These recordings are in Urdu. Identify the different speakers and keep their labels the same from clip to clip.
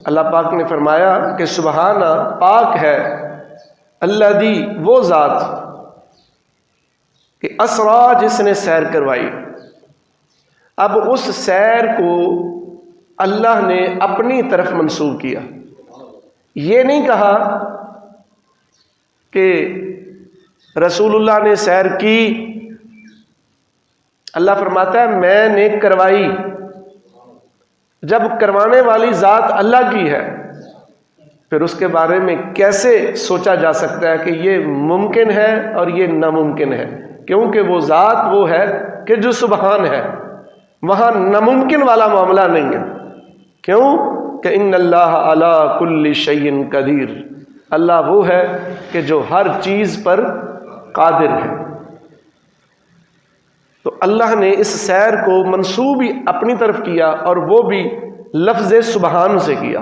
Speaker 1: اللہ پاک نے فرمایا کہ سبحانہ، پاک ہے، الذی، وہ ذات، کہ اسرا، جس نے سیر کروائی۔ اب اس سیر کو اللہ نے اپنی طرف منسوب کیا، یہ نہیں کہا کہ رسول اللہ نے سیر کی۔ اللہ فرماتا ہے میں نے کروائی۔ جب کروانے والی ذات اللہ کی ہے، پھر اس کے بارے میں کیسے سوچا جا سکتا ہے کہ یہ ممکن ہے اور یہ ناممکن ہے؟ کیونکہ وہ ذات وہ ہے کہ جو سبحان ہے، وہاں ناممکن والا معاملہ نہیں ہے۔ کیوں کہ ان اللہ علی کل شیء قدیر، اللہ وہ ہے کہ جو ہر چیز پر قادر ہے۔ تو اللہ نے اس سیر کو منسوب ہی اپنی طرف کیا، اور وہ بھی لفظ سبحان سے کیا۔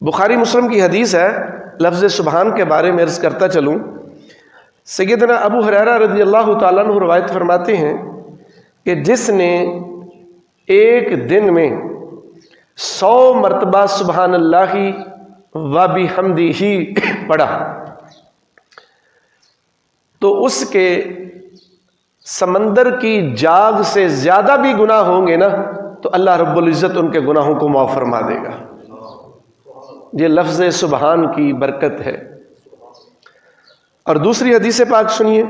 Speaker 1: بخاری مسلم کی حدیث ہے، لفظ سبحان کے بارے میں عرض کرتا چلوں۔ سیدنا ابو ہریرہ رضی اللہ تعالیٰ عنہ روایت فرماتے ہیں کہ جس نے ایک دن میں 100 مرتبہ سبحان اللہ و بحمدہ پڑھا تو اس کے سمندر کی جاگ سے زیادہ بھی گناہ ہوں گے نا، تو اللہ رب العزت ان کے گناہوں کو معاف فرما دے گا۔ یہ لفظ سبحان کی برکت ہے۔ اور دوسری حدیث پاک سنیے،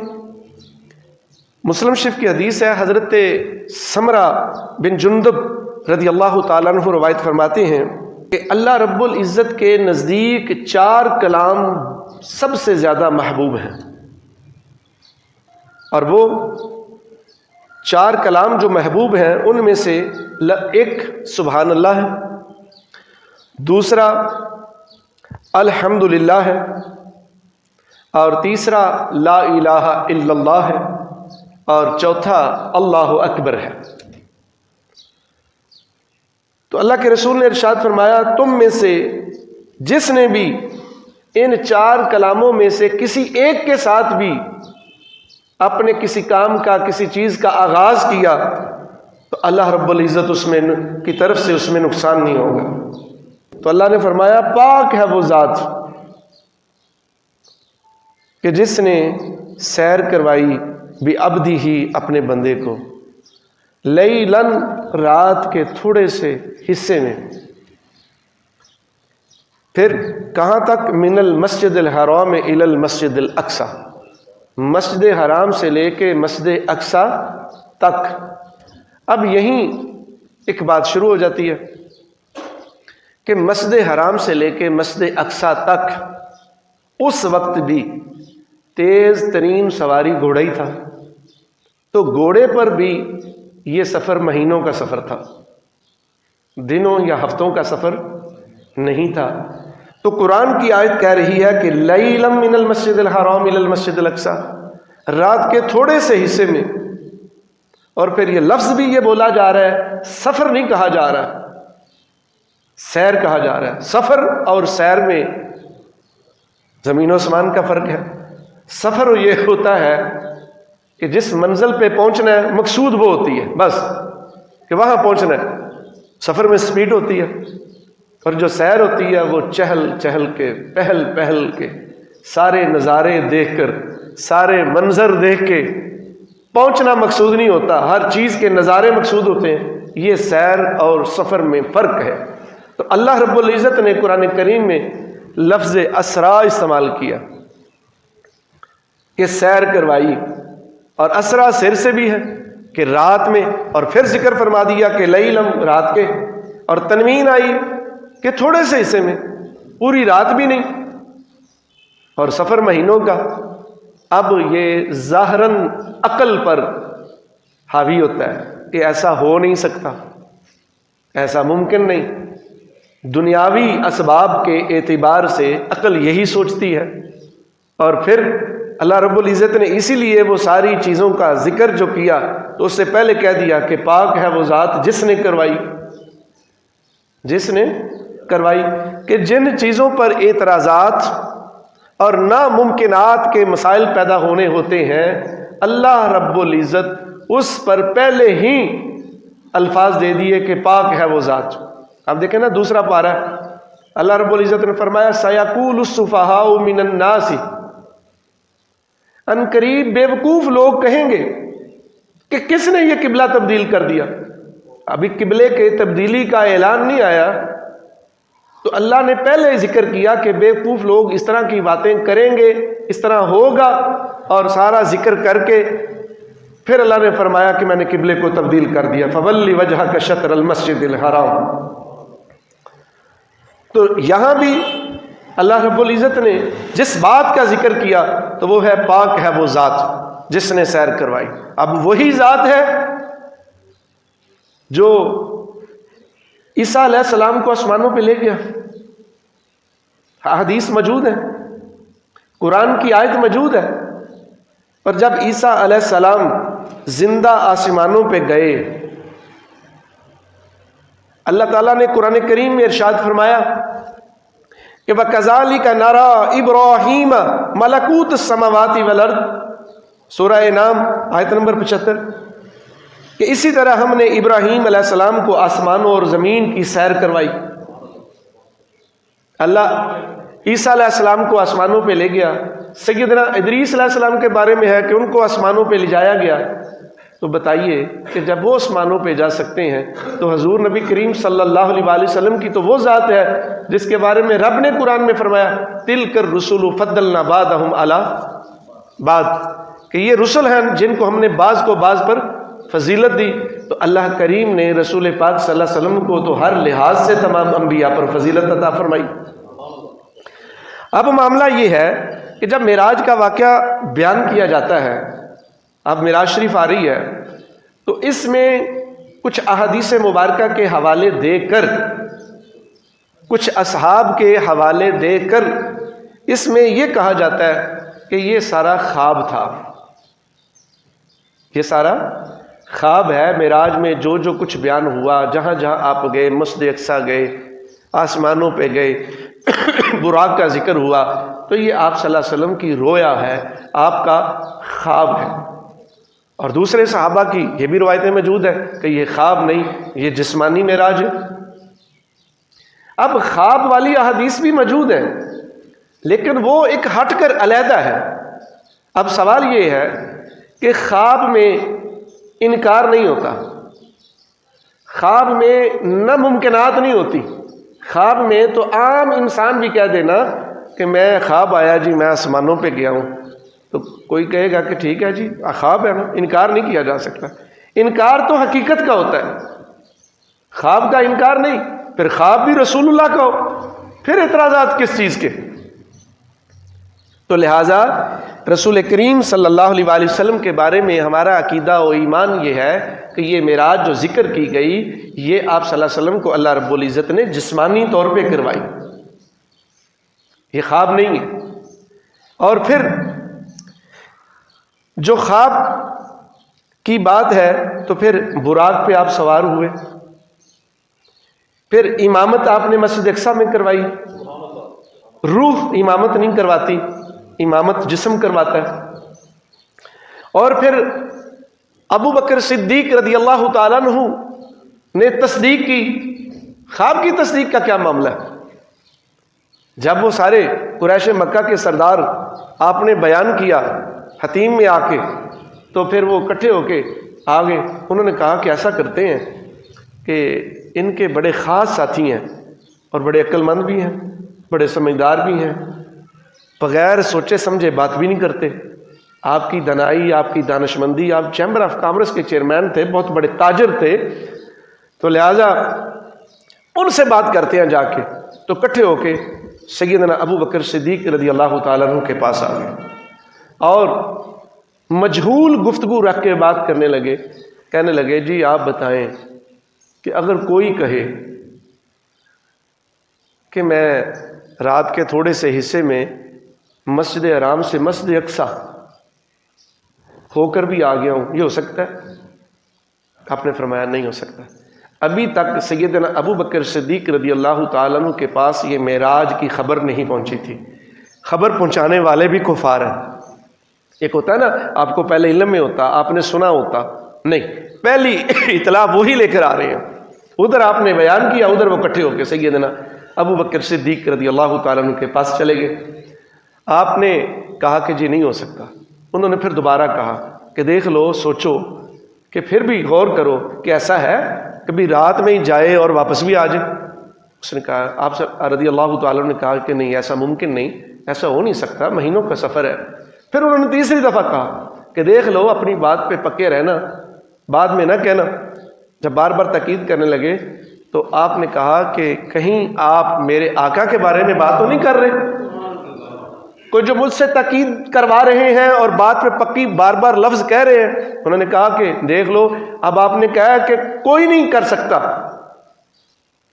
Speaker 1: مسلم شریف کی حدیث ہے، حضرت سمرہ بن جندب رضی اللہ تعالیٰ عنہ روایت فرماتے ہیں کہ اللہ رب العزت کے نزدیک 4 کلام سب سے زیادہ محبوب ہیں، اور وہ 4 کلام جو محبوب ہیں ان میں سے ایک سبحان اللہ ہے، دوسرا الحمدللہ ہے، اور تیسرا لا الہ الا اللہ ہے، اور چوتھا اللہ اکبر ہے۔ تو اللہ کے رسول نے ارشاد فرمایا تم میں سے جس نے بھی ان 4 کلاموں میں سے کسی ایک کے ساتھ بھی اپنے کسی کام کا، کسی چیز کا آغاز کیا تو اللہ رب العزت اس میں کی طرف سے اس میں نقصان نہیں ہوگا۔ تو اللہ نے فرمایا پاک ہے وہ ذات کہ جس نے سیر کروائی بعبدہ ہی، اپنے بندے کو، لیلاً، رات کے تھوڑے سے حصے میں، پھر کہاں تک؟ من المسجد الحرام الی المسجد الاقصی، مسجد حرام سے لے کے مسجد اقصی تک۔ اب یہیں ایک بات شروع ہو جاتی ہے کہ مسجد حرام سے لے کے مسجد اقصی تک اس وقت بھی تیز ترین سواری گھوڑا ہی تھا، تو گھوڑے پر بھی یہ سفر مہینوں کا سفر تھا، دنوں یا ہفتوں کا سفر نہیں تھا۔ تو قرآن کی آیت کہہ رہی ہے کہ لیلا من المسجد الحرام الی المسجد الاقصی، رات کے تھوڑے سے حصے میں، اور پھر یہ لفظ بھی یہ بولا جا رہا ہے، سفر نہیں کہا جا رہا، سیر کہا جا رہا ہے۔ سفر اور سیر میں زمین و آسمان کا فرق ہے۔ سفر یہ ہوتا ہے کہ جس منزل پہ پہنچنا ہے مقصود وہ ہوتی ہے، بس کہ وہاں پہنچنا ہے، سفر میں سپیڈ ہوتی ہے، اور جو سیر ہوتی ہے وہ چہل چہل کے، پہل پہل کے، سارے نظارے دیکھ کر، سارے منظر دیکھ کے پہنچنا مقصود نہیں ہوتا، ہر چیز کے نظارے مقصود ہوتے ہیں۔ یہ سیر اور سفر میں فرق ہے۔ تو اللہ رب العزت نے قرآن کریم میں لفظ اسرا استعمال کیا کہ سیر کروائی، اور اسرا سر سے بھی ہے کہ رات میں، اور پھر ذکر فرما دیا کہ لیلم، رات کے، اور تنوین آئی کہ تھوڑے سے حصے میں، پوری رات بھی نہیں، اور سفر مہینوں کا۔ اب یہ ظاہراً عقل پر حاوی ہوتا ہے کہ ایسا ہو نہیں سکتا، ایسا ممکن نہیں۔ دنیاوی اسباب کے اعتبار سے عقل یہی سوچتی ہے، اور پھر اللہ رب العزت نے اسی لیے وہ ساری چیزوں کا ذکر جو کیا تو اس سے پہلے کہہ دیا کہ پاک ہے وہ ذات جس نے کروائی، جس نے کروائی، کہ جن چیزوں پر اعتراضات اور ناممکنات کے مسائل پیدا ہونے ہوتے ہیں، اللہ رب العزت اس پر پہلے ہی الفاظ دے دیے کہ پاک ہے وہ ذات۔ اب دیکھیں نا دوسرا پارہ اللہ رب العزت نے فرمایا سَيَقُولُ السُّفَهَاءُ مِنَ النَّاسِ، ان قریب بیوقوف لوگ کہیں گے کہ کس نے یہ قبلہ تبدیل کر دیا۔ ابھی قبلے کے تبدیلی کا اعلان نہیں آیا تو اللہ نے پہلے ذکر کیا کہ بیوقوف لوگ اس طرح کی باتیں کریں گے، اس طرح ہوگا، اور سارا ذکر کر کے پھر اللہ نے فرمایا کہ میں نے قبلے کو تبدیل کر دیا، فَوَلِّ وَجْهَكَ شَطْرَ الْمَسْجِدِ الْحَرَامِ۔ تو یہاں بھی اللہ رب العزت نے جس بات کا ذکر کیا تو وہ ہے پاک ہے وہ ذات جس نے سیر کروائی۔ اب وہی ذات ہے جو عیسیٰ علیہ السلام کو آسمانوں پہ لے گیا، حدیث موجود ہے، قرآن کی آیت موجود ہے، اور جب عیسیٰ علیہ السلام زندہ آسمانوں پہ گئے، اللہ تعالیٰ نے قرآن کریم میں ارشاد فرمایا کہ وَكَذَلِكَ نَرَى إِبْرَاهِيمَ مَلَكُوتَ السَّمَاوَاتِ وَالْأَرْضِ، سورہ انعام آیت نمبر 75، کہ اسی طرح ہم نے ابراہیم علیہ السلام کو آسمانوں اور زمین کی سیر کروائی۔ اللہ عیسیٰ علیہ السلام کو آسمانوں پہ لے گیا۔ سیدنا ادریس علیہ السلام کے بارے میں ہے کہ ان کو آسمانوں پہ لے جایا گیا۔ تو بتائیے کہ جب وہ آسمانوں پہ جا سکتے ہیں تو حضور نبی کریم صلی اللہ علیہ وآلہ وسلم کی تو وہ ذات ہے جس کے بارے میں رب نے قرآن میں فرمایا تِلْكَ الرُّسُلُ فَضَّلْنَا بَعْضَهُمْ عَلَىٰ بَعْضٍ، کہ یہ رسل ہیں جن کو ہم نے بعض کو بعض پر فضیلت دی۔ تو اللہ کریم نے رسول پاک صلی اللہ علیہ وسلم کو تو ہر لحاظ سے تمام انبیاء پر فضیلت عطا فرمائی۔ اب معاملہ یہ ہے کہ جب معراج کا واقعہ بیان کیا جاتا ہے، اب معراج شریف آ رہی ہے، تو اس میں کچھ احادیث مبارکہ کے حوالے دے کر، کچھ اصحاب کے حوالے دے کر اس میں یہ کہا جاتا ہے کہ یہ سارا خواب تھا، یہ سارا خواب ہے۔ معراج میں جو جو کچھ بیان ہوا، جہاں جہاں آپ گئے، مسجد اقصیٰ گئے، آسمانوں پہ گئے، براق کا ذکر ہوا، تو یہ آپ صلی اللہ علیہ وسلم کی رویا ہے، آپ کا خواب ہے۔ اور دوسرے صحابہ کی یہ بھی روایتیں موجود ہیں کہ یہ خواب نہیں، یہ جسمانی معراج ہے۔ اب خواب والی احادیث بھی موجود ہیں، لیکن وہ ایک ہٹ کر علیحدہ ہے۔ اب سوال یہ ہے کہ خواب میں انکار نہیں ہوتا، خواب میں ناممکنات نہیں ہوتی۔ خواب میں تو عام انسان بھی کہہ دینا کہ میں خواب آیا جی، میں آسمانوں پہ گیا ہوں، تو کوئی کہے گا کہ ٹھیک ہے جی خواب ہے نا، انکار نہیں کیا جا سکتا۔ انکار تو حقیقت کا ہوتا ہے، خواب کا انکار نہیں۔ پھر خواب بھی رسول اللہ کا ہو، پھر اعتراضات کس چیز کے؟ تو لہٰذا رسول کریم صلی اللہ علیہ وآلہ وسلم کے بارے میں ہمارا عقیدہ و ایمان یہ ہے کہ یہ معراج جو ذکر کی گئی، یہ آپ صلی اللہ علیہ وسلم کو اللہ رب العزت نے جسمانی طور پہ کروائی، یہ خواب نہیں ہے۔ اور پھر جو خواب کی بات ہے تو پھر براق پہ آپ سوار ہوئے، پھر امامت آپ نے مسجد اقصیٰ میں کروائی۔ روح امامت نہیں کرواتی، امامت جسم کرواتا ہے۔ اور پھر ابو بکر صدیق رضی اللہ تعالیٰ عنہ نے تصدیق کی۔ خواب کی تصدیق کا کیا معاملہ ہے؟ جب وہ سارے قریش مکہ کے سردار آپ نے بیان کیا حتیم میں آ کے، تو پھر وہ اکٹھے ہو کے آگے انہوں نے کہا کہ ایسا کرتے ہیں کہ ان کے بڑے خاص ساتھی ہیں اور بڑے عقل مند بھی ہیں، بڑے سمجھدار بھی ہیں، بغیر سوچے سمجھے بات بھی نہیں کرتے۔ آپ کی دانائی، آپ کی دانشمندی، آپ چیمبر آف کامرس کے چیئرمین تھے، بہت بڑے تاجر تھے، تو لہٰذا ان سے بات کرتے ہیں جا کے۔ تو اکٹھے ہو کے سیدنا ابو بکر صدیق رضی اللہ تعالیٰ عنہ کے پاس آ گئے اور مجہول گفتگو رکھ کے بات کرنے لگے، کہنے لگے جی آپ بتائیں کہ اگر کوئی کہے کہ میں رات کے تھوڑے سے حصے میں مسجد حرام سے مسجد اقصیٰ ہو کر بھی آ گیا ہوں، یہ ہو سکتا ہے؟ آپ نے فرمایا نہیں ہو سکتا۔ ابھی تک سیدنا ابو بکر صدیق رضی اللہ تعالیٰ عنہ کے پاس یہ معراج کی خبر نہیں پہنچی تھی۔ خبر پہنچانے والے بھی کفار ہیں۔ ایک ہوتا ہے نا، آپ کو پہلے علم میں ہوتا، آپ نے سنا ہوتا، نہیں، پہلی اطلاع وہی لے کر آ رہے ہیں۔ ادھر آپ نے بیان کیا، ادھر وہ اکٹھے ہو کے سیدنا ابو بکر صدیق رضی اللہ تعالیٰ عنہ کے پاس چلے گئے۔ آپ نے کہا کہ جی نہیں ہو سکتا۔ انہوں نے پھر دوبارہ کہا کہ دیکھ لو، سوچو، کہ پھر بھی غور کرو کہ ایسا ہے کبھی رات میں ہی جائے اور واپس بھی آ جائے۔ اس نے کہا، آپ رضی اللہ تعالیٰ عنہ نے کہا کہ نہیں، ایسا ممکن نہیں، ایسا ہو نہیں سکتا، مہینوں کا سفر ہے۔ پھر انہوں نے تیسری دفعہ کہا کہ دیکھ لو، اپنی بات پہ پکے رہنا، بعد میں نہ کہنا۔ جب بار بار تاکید کرنے لگے تو آپ نے کہا کہ کہیں آپ میرے آقا کے بارے میں بات تو نہیں کر رہے؟ کوئی جو مجھ سے تاکید کروا رہے ہیں اور بات پہ پکی بار بار لفظ کہہ رہے ہیں۔ انہوں نے کہا کہ دیکھ لو، اب آپ نے کہا کہ کوئی نہیں کر سکتا،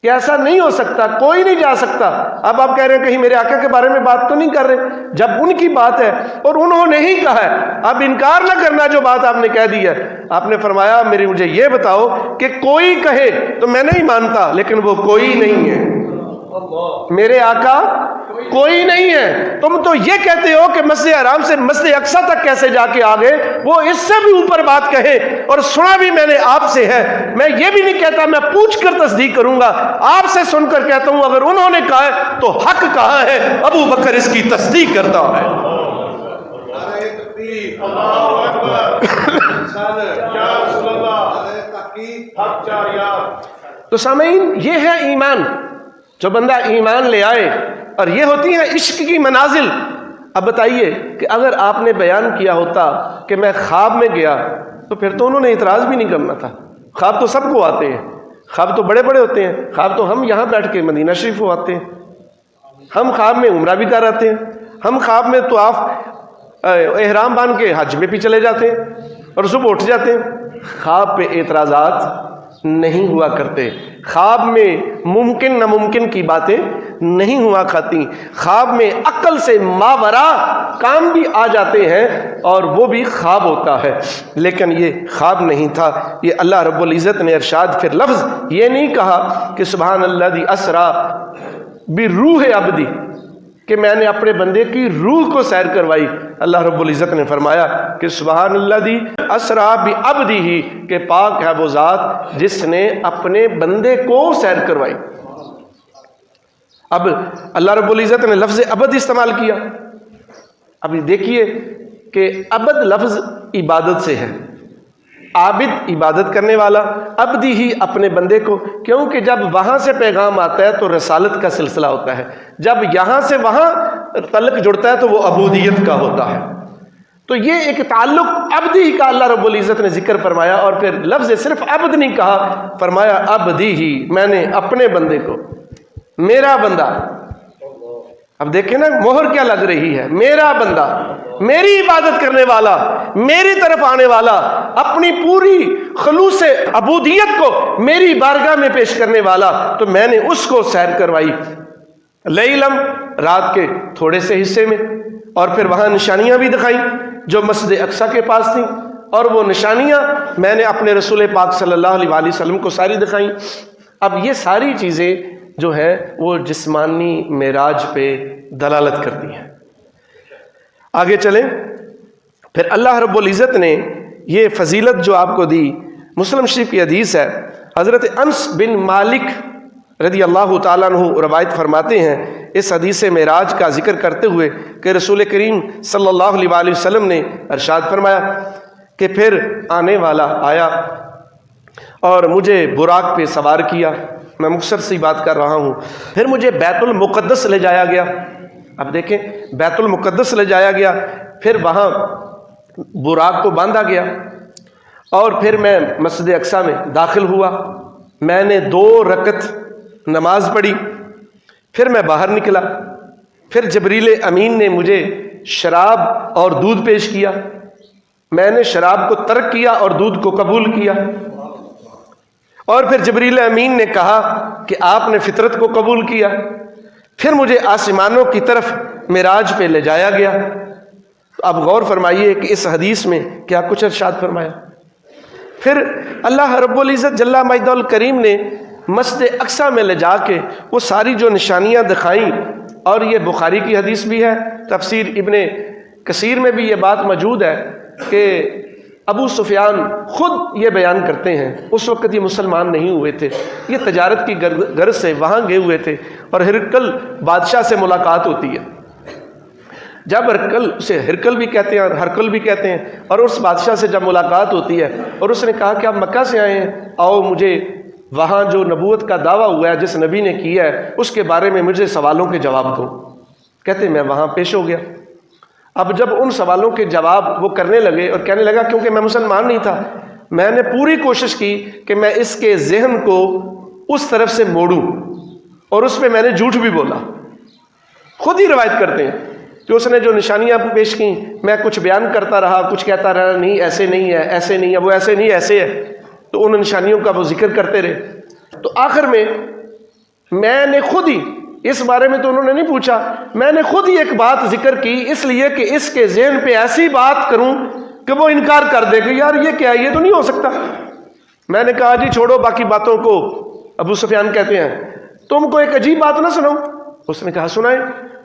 Speaker 1: کہ ایسا نہیں ہو سکتا، کوئی نہیں جا سکتا، اب آپ کہہ رہے ہیں کہیں میرے آقا کے بارے میں بات تو نہیں کر رہے؟ جب ان کی بات ہے اور انہوں نے ہی کہا ہے، اب انکار نہ کرنا جو بات آپ نے کہہ دی ہے۔ آپ نے فرمایا مجھے یہ بتاؤ کہ کوئی کہے تو میں نہیں مانتا، لیکن وہ کوئی نہیں ہے، میرے آقا کوئی نہیں ہے۔ تم تو یہ کہتے ہو کہ مسجد حرام سے مسجد اقصیٰ تک کیسے جا کے آگے، وہ اس سے بھی اوپر بات کہے، اور سنا بھی میں نے آپ سے ہے۔ میں یہ بھی نہیں کہتا میں پوچھ کر تصدیق کروں گا، آپ سے سن کر کہتا ہوں اگر انہوں نے کہا ہے تو حق کہا ہے، ابو بکر اس کی تصدیق کرتا ہے۔ تو سامعین، یہ ہے ایمان، جو بندہ ایمان لے آئے، اور یہ ہوتی ہیں عشق کی منازل۔ اب بتائیے کہ اگر آپ نے بیان کیا ہوتا کہ میں خواب میں گیا، تو پھر تو انہوں نے اعتراض بھی نہیں کرنا تھا۔ خواب تو سب کو آتے ہیں، خواب تو بڑے بڑے ہوتے ہیں، خواب تو ہم یہاں بیٹھ کے مدینہ شریف ہو آتے ہیں، ہم خواب میں عمرہ بھی کر آتے ہیں، ہم خواب میں طواف احرام باندھ کے حج میں بھی چلے جاتے ہیں اور صبح اٹھ جاتے ہیں۔ خواب پہ اعتراضات نہیں ہوا کرتے، خواب میں ممکن ناممکن کی باتیں نہیں ہوا کرتی، خواب میں عقل سے ماورا کام بھی آ جاتے ہیں اور وہ بھی خواب ہوتا ہے، لیکن یہ خواب نہیں تھا۔ یہ اللہ رب العزت نے ارشاد، پھر لفظ یہ نہیں کہا کہ سبحان الذی اسریٰ بروح عبدی، کہ میں نے اپنے بندے کی روح کو سیر کروائی۔ اللہ رب العزت نے فرمایا کہ سبحان الذی اسریٰ بعبدہ، کہ پاک ہے وہ ذات جس نے اپنے بندے کو سیر کروائی۔ اب اللہ رب العزت نے لفظ عبد استعمال کیا۔ اب دیکھیے کہ عبد لفظ عبادت سے ہے، عابد عبادت کرنے والا، عبدی ہی اپنے بندے کو، کیونکہ جب وہاں سے پیغام آتا ہے تو رسالت کا سلسلہ ہوتا ہے، جب یہاں سے وہاں تعلق جڑتا ہے تو وہ عبودیت کا ہوتا ہے۔ تو یہ ایک تعلق عبدی کا اللہ رب العزت نے ذکر فرمایا، اور پھر لفظ صرف عبد نہیں کہا، فرمایا عبدی ہی، میں نے اپنے بندے کو، میرا بندہ۔ اب دیکھیں نا مہر کیا لگ رہی ہے، میرا بندہ، میری عبادت کرنے والا، میری طرف آنے والا، اپنی پوری خلوص عبودیت کو میری بارگاہ میں پیش کرنے والا، تو میں نے اس کو سیر کروائی لیلم، رات کے تھوڑے سے حصے میں، اور پھر وہاں نشانیاں بھی دکھائیں جو مسجد اقصیٰ کے پاس تھیں، اور وہ نشانیاں میں نے اپنے رسول پاک صلی اللہ علیہ وآلہ وسلم کو ساری دکھائیں۔ اب یہ ساری چیزیں جو ہے وہ جسمانی معراج پہ دلالت کرتی ہیں۔ آگے چلیں، پھر اللہ رب العزت نے یہ فضیلت جو آپ کو دی، مسلم شریف کی حدیث ہے، حضرت انس بن مالک رضی اللہ تعالیٰ عنہ روایت فرماتے ہیں اس حدیث معراج کا ذکر کرتے ہوئے کہ رسول کریم صلی اللہ علیہ وآلہ وسلم نے ارشاد فرمایا کہ پھر آنے والا آیا اور مجھے براق پہ سوار کیا، میں مختصر سی بات کر رہا ہوں، پھر مجھے بیت المقدس لے جایا گیا۔ اب دیکھیں، بیت المقدس لے جایا گیا، پھر وہاں براق کو باندھا گیا، اور پھر میں مسجد اقصیٰ میں داخل ہوا، میں نے 2 رکعت نماز پڑھی، پھر میں باہر نکلا، پھر جبریل امین نے مجھے شراب اور دودھ پیش کیا، میں نے شراب کو ترک کیا اور دودھ کو قبول کیا، اور پھر جبریل امین نے کہا کہ آپ نے فطرت کو قبول کیا، پھر مجھے آسمانوں کی طرف معراج پہ لے جایا گیا۔ اب غور فرمائیے کہ اس حدیث میں کیا کچھ ارشاد فرمایا۔ پھر اللہ رب العزت جل مجدہ الکریم نے مسجد اقصیٰ میں لے جا کے وہ ساری جو نشانیاں دکھائیں، اور یہ بخاری کی حدیث بھی ہے، تفسیر ابن کثیر میں بھی یہ بات موجود ہے کہ ابو سفیان خود یہ بیان کرتے ہیں، اس وقت یہ مسلمان نہیں ہوئے تھے، یہ تجارت کی غرض سے وہاں گئے ہوئے تھے، اور ہرقل بادشاہ سے ملاقات ہوتی ہے۔ جب اسے ہرقل بھی کہتے ہیں اور ہرقل بھی کہتے ہیں، اور اس بادشاہ سے جب ملاقات ہوتی ہے اور اس نے کہا کہ آپ مکہ سے آئے ہیں، آؤ مجھے وہاں جو نبوت کا دعویٰ ہوا ہے جس نبی نے کیا ہے اس کے بارے میں مجھے سوالوں کے جواب دو۔ کہتے ہیں میں وہاں پیش ہو گیا۔ اب جب ان سوالوں کے جواب وہ کرنے لگے اور کہنے لگا کیونکہ میں مسلمان نہیں تھا، میں نے پوری کوشش کی کہ میں اس کے ذہن کو اس طرف سے موڑوں، اور اس پہ میں نے جھوٹ بھی بولا۔ خود ہی روایت کرتے ہیں کہ اس نے جو نشانیاں پیش کیں، میں کچھ بیان کرتا رہا، کچھ کہتا رہا، نہیں ایسے نہیں ہے، ایسے نہیں ہے، وہ ایسے نہیں ایسے ہے، تو ان نشانیوں کا وہ ذکر کرتے رہے۔ تو آخر میں نے خود ہی، اس بارے میں تو انہوں نے نہیں پوچھا، میں نے خود ہی ایک بات ذکر کی اس لیے کہ اس کے ذہن پہ ایسی بات کروں کہ وہ انکار کر دے کہ یار یہ کیا ہے، یہ تو نہیں ہو سکتا۔ میں نے کہا جی چھوڑو باقی باتوں کو، ابو سفیان کہتے ہیں تم کو ایک عجیب بات نہ سناؤں؟ اس نے کہا سنائیں۔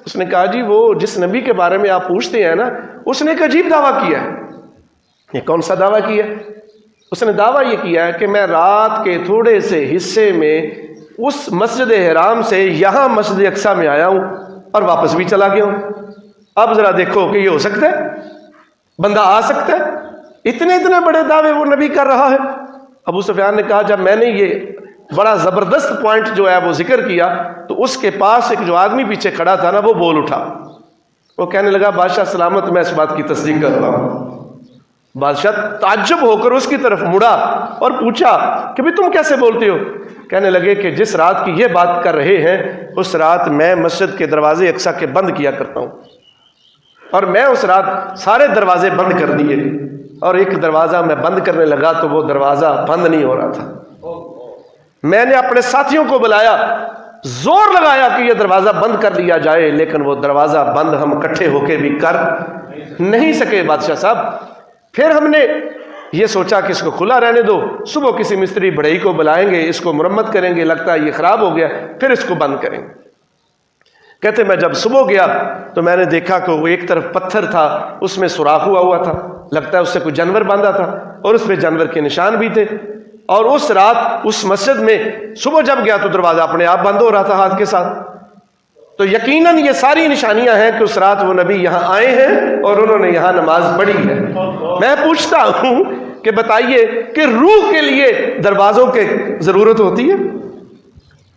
Speaker 1: اس نے کہا جی وہ جس نبی کے بارے میں آپ پوچھتے ہیں نا، اس نے ایک عجیب دعویٰ کیا ہے۔ یہ کون سا دعویٰ کیا؟ اس نے دعویٰ یہ کیا ہے کہ میں رات کے تھوڑے سے حصے میں اس مسجد حرام سے یہاں مسجد اقصیٰ میں آیا ہوں اور واپس بھی چلا گیا ہوں۔ اب ذرا دیکھو کہ یہ ہو سکتا ہے، بندہ آ سکتا ہے؟ اتنے بڑے دعوے وہ نبی کر رہا ہے۔ ابو سفیان نے کہا جب میں نے یہ بڑا زبردست پوائنٹ جو ہے وہ ذکر کیا تو اس کے پاس ایک جو آدمی پیچھے کھڑا تھا نا، وہ بول اٹھا، وہ کہنے لگا بادشاہ سلامت، میں اس بات کی تصدیق کرتا ہوں۔ بادشاہ تعجب ہو کر اس کی طرف مڑا اور پوچھا کہ بھی تم کیسے بولتے ہو؟ کہنے لگے کہ جس رات کی یہ بات کر رہے ہیں اس رات میں مسجد کے دروازے اقصیٰ کے بند کیا کرتا ہوں، اور میں اس رات سارے دروازے بند کر دیے، اور ایک دروازہ میں بند کرنے لگا تو وہ دروازہ بند نہیں ہو رہا تھا۔ میں نے اپنے ساتھیوں کو بلایا، زور لگایا کہ یہ دروازہ بند کر دیا جائے، لیکن وہ دروازہ بند ہم اکٹھے ہو کے بھی کر نہیں سکے بادشاہ صاحب۔ پھر ہم نے یہ سوچا کہ اس کو کھلا رہنے دو، صبح کسی مستری بڑھئی کو بلائیں گے، اس کو مرمت کریں گے، لگتا ہے یہ خراب ہو گیا، پھر اس کو بند کریں گے۔ کہتے میں جب صبح گیا تو میں نے دیکھا کہ وہ ایک طرف پتھر تھا، اس میں سوراخ ہوا تھا، لگتا ہے اس سے کوئی جانور باندھا تھا، اور اس پہ جانور کے نشان بھی تھے۔ اور اس رات اس مسجد میں صبح جب گیا تو دروازہ اپنے آپ بند ہو رہا تھا ہاتھ کے ساتھ۔ تو یقیناً یہ ساری نشانیاں ہیں کہ اس رات وہ نبی یہاں آئے ہیں اور انہوں نے یہاں نماز پڑھی ہے۔ میں پوچھتا ہوں کہ بتائیے کہ روح کے لیے دروازوں کی ضرورت ہوتی ہے؟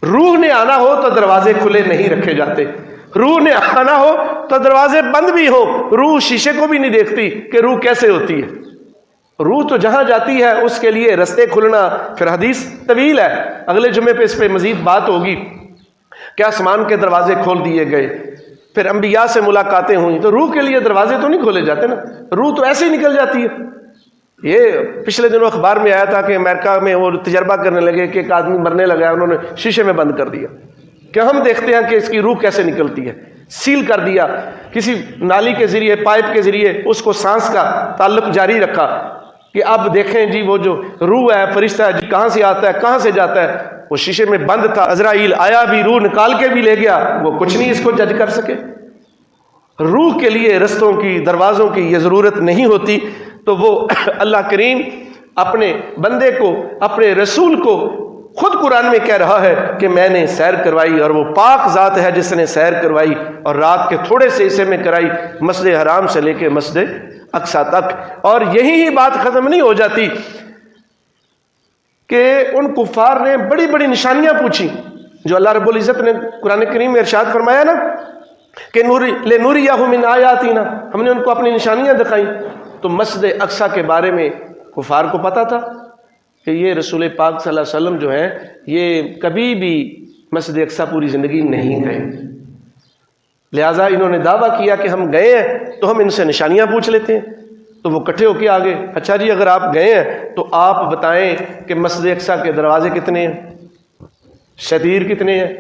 Speaker 1: روح نے آنا ہو تو دروازے کھلے نہیں رکھے جاتے، روح نے آنا ہو تو دروازے بند بھی ہو۔ روح شیشے کو بھی نہیں دیکھتی کہ روح کیسے ہوتی ہے۔ روح تو جہاں جاتی ہے اس کے لیے رستے کھلنا، پھر حدیث طویل ہے، اگلے جمعے پہ اس پہ مزید بات ہوگی کہ آسمان کے دروازے کھول دیے گئے، پھر انبیاء سے ملاقاتیں ہوئیں، تو روح کے لیے دروازے تو نہیں کھولے جاتے نا، روح تو ایسے ہی نکل جاتی ہے۔ یہ پچھلے دنوں اخبار میں آیا تھا کہ امریکہ میں وہ تجربہ کرنے لگے کہ ایک آدمی مرنے لگا، انہوں نے شیشے میں بند کر دیا کہ ہم دیکھتے ہیں کہ اس کی روح کیسے نکلتی ہے، سیل کر دیا، کسی نالی کے ذریعے، پائپ کے ذریعے اس کو سانس کا تعلق جاری رکھا کہ اب دیکھیں جی وہ جو روح ہے، فرشتہ ہے جی، کہاں سے آتا ہے کہاں سے جاتا ہے، وہ شیشے میں بند تھا، عزرائیل آیا بھی روح نکال کے بھی لے گیا، وہ کچھ نہیں اس کو جج کر سکے۔ روح کے لیے رستوں کی، دروازوں کی یہ ضرورت نہیں ہوتی۔ تو وہ اللہ کریم اپنے بندے کو، اپنے رسول کو خود قرآن میں کہہ رہا ہے کہ میں نے سیر کروائی، اور وہ پاک ذات ہے جس نے سیر کروائی اور رات کے تھوڑے سے حصے میں کرائی، مسجد حرام سے لے کے مسجد اقصیٰ تک۔ اور یہی بات ختم نہیں ہو جاتی کہ ان کفار نے بڑی بڑی نشانیاں پوچھی، جو اللہ رب العزت نے قرآن کریم میں ارشاد فرمایا نا کہ لِنُرِيَهُ مِنْ آیَاتِنَا، ہم نے ان کو اپنی نشانیاں دکھائیں۔ تو مسجد اقصیٰ کے بارے میں کفار کو پتا تھا کہ یہ رسول پاک صلی اللہ علیہ وسلم جو ہیں یہ کبھی بھی مسجد اقصیٰ پوری زندگی نہیں گئے، لہٰذا انہوں نے دعویٰ کیا کہ ہم گئے ہیں تو ہم ان سے نشانیاں پوچھ لیتے ہیں۔ تو وہ کٹھے ہو کے آگے، اچھا جی اگر آپ گئے ہیں تو آپ بتائیں کہ مسجد اقصیٰ کے دروازے کتنے ہیں، شتیر کتنے ہیں،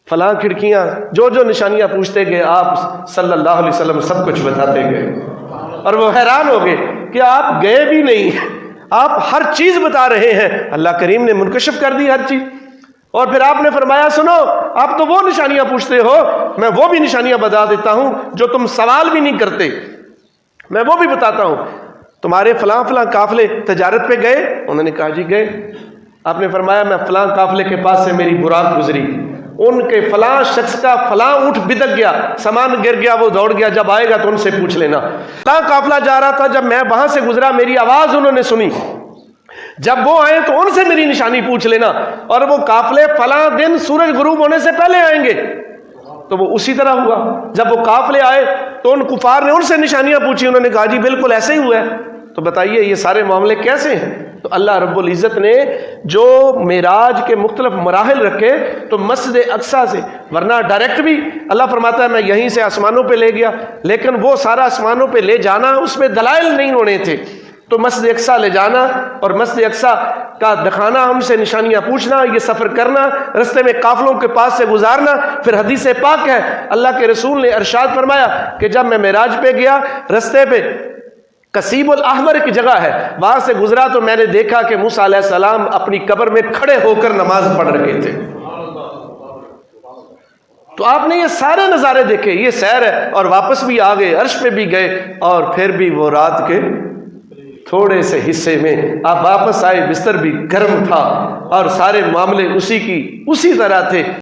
Speaker 1: فلاں کھڑکیاں، جو جو نشانیاں پوچھتے گئے آپ صلی اللہ علیہ وسلم سب کچھ بتاتے گئے۔ اور وہ حیران ہو گئے کہ آپ گئے بھی نہیں، آپ ہر چیز بتا رہے ہیں۔ اللہ کریم نے منکشف کر دی ہر چیز، اور پھر آپ نے فرمایا سنو، آپ تو وہ نشانیاں پوچھتے ہو، میں وہ بھی نشانیاں بتا دیتا ہوں جو تم سوال بھی نہیں کرتے، میں وہ بھی بتاتا ہوں۔ تمہارے فلاں فلاں قافلے تجارت پہ گئے؟ انہوں نے کہا جی گئے۔ آپ نے فرمایا میں فلاں قافلے کے پاس سے میری براق گزری، ان کے فلاں شخص کا فلاں اونٹ بدک گیا، سامان گر گیا، وہ دوڑ گیا، جب آئے گا تو ان سے پوچھ لینا۔ فلاں قافلہ جا رہا تھا، جب میں وہاں سے گزرا میری آواز انہوں نے سنی، جب وہ آئے تو ان سے میری نشانی پوچھ لینا، اور وہ قافلے فلاں دن سورج غروب ہونے سے پہلے آئیں گے۔ تو وہ اسی طرح ہوا، جب وہ قافلے آئے تو ان کفار نے ان سے نشانیاں پوچھی، انہوں نے کہا جی بالکل ایسے ہی ہوا ہے۔ تو بتائیے یہ سارے معاملے کیسے ہیں؟ تو اللہ رب العزت نے جو معراج کے مختلف مراحل رکھے تو مسجد اقصیٰ سے، ورنہ ڈائریکٹ بھی اللہ فرماتا ہے میں یہیں سے آسمانوں پہ لے گیا، لیکن وہ سارا آسمانوں پہ لے جانا اس میں دلائل نہیں ہونے تھے، تو مسجد اقصیٰ لے جانا اور مسجد اقصیٰ کا دکھانا، ان سے نشانیاں پوچھنا، یہ سفر کرنا، رستے میں قافلوں کے پاس سے گزارنا۔ پھر حدیث پاک ہے، اللہ کے رسول نے ارشاد فرمایا کہ جب میں معراج پہ گیا، رستے پہ قصیب الاحمر کی جگہ ہے، وہاں سے گزرا تو میں نے دیکھا کہ موسیٰ علیہ السلام اپنی قبر میں کھڑے ہو کر نماز پڑھ رہے تھے۔ تو آپ نے یہ سارے نظارے دیکھے، یہ سیر ہے، اور واپس بھی آ گئے، عرش پہ بھی گئے، اور پھر بھی وہ رات کے تھوڑے سے حصے میں آپ واپس آئے، بستر بھی گرم تھا اور سارے معاملے اسی طرح تھے۔